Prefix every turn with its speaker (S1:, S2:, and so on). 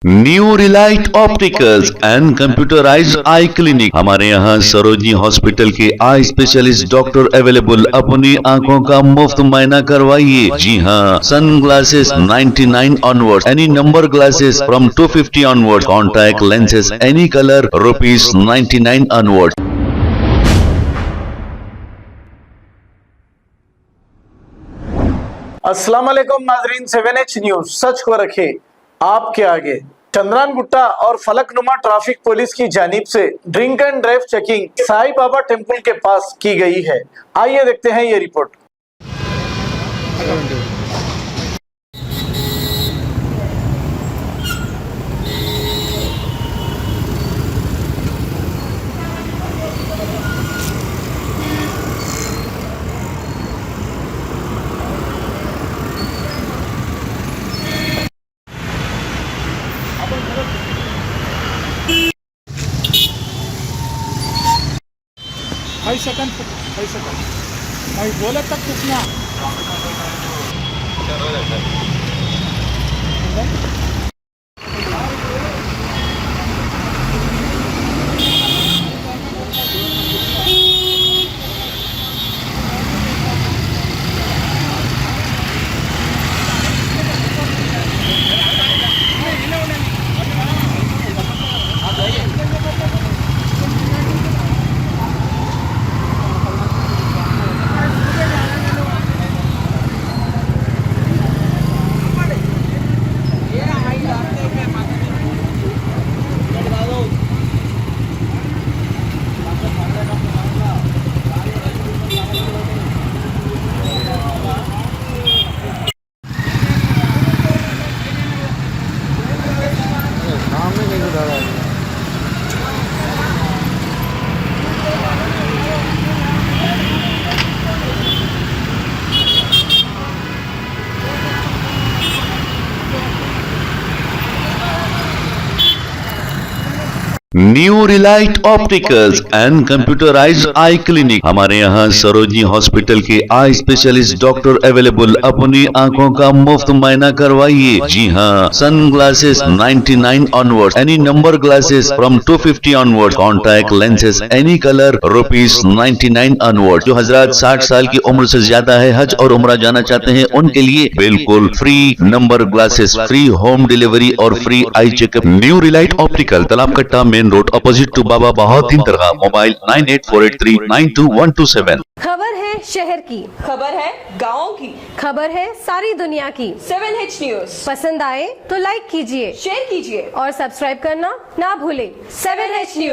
S1: New Relight opticals and computerised I clinic. हमारे यहाँ Sarojini hospital के आई स्पेशलिस्ट डॉक्टर अवेलेबल। अपनी आंखों का मुफ्त मुआयना करवाइए। जी हाँ, sun glasses 99 onward, any number glasses from 250 onward, contact lenses any colour ₹99 onward.
S2: अस्सलाम वालेकुम नाजरीन, 7H न्यूज सच को रखे आपके आगे। चंद्रान गुट्टा और फलकनुमा ट्रैफिक पुलिस की जानिब से drink and drive checking Sai Baba temple के पास की गई है। आइए देखते हैं ये रिपोर्ट।
S3: फाइव सेकंड भाई बोले तक कुछ ना।
S1: New Relight opticals and computerised I clinic. हमारे यहाँ सरोजनी हॉस्पिटल के आई स्पेशलिस्ट डॉक्टर अवेलेबल। अपनी आंखों का मुफ्त मुआयना करवाइए। जी हाँ, sun glasses 99 onward, any number glasses from 250 onward, contact lenses any colour ₹99 onward. जो हजरात 60 साल की उम्र से ज्यादा है, हज और उम्रा जाना चाहते हैं, उनके लिए बिल्कुल free number glasses, free home delivery और free eye checkup. New relight optical, Talab Katta, main road, opposite to Baba Bahauddin दरगाह। मोबाइल 9848392127।
S4: खबर है शहर की,
S5: खबर है गाँव की,
S4: खबर है सारी दुनिया की।
S5: 7H न्यूज
S4: पसंद आए तो लाइक कीजिए,
S5: शेयर कीजिए
S4: और सब्सक्राइब करना ना भूलें।
S5: 7H news.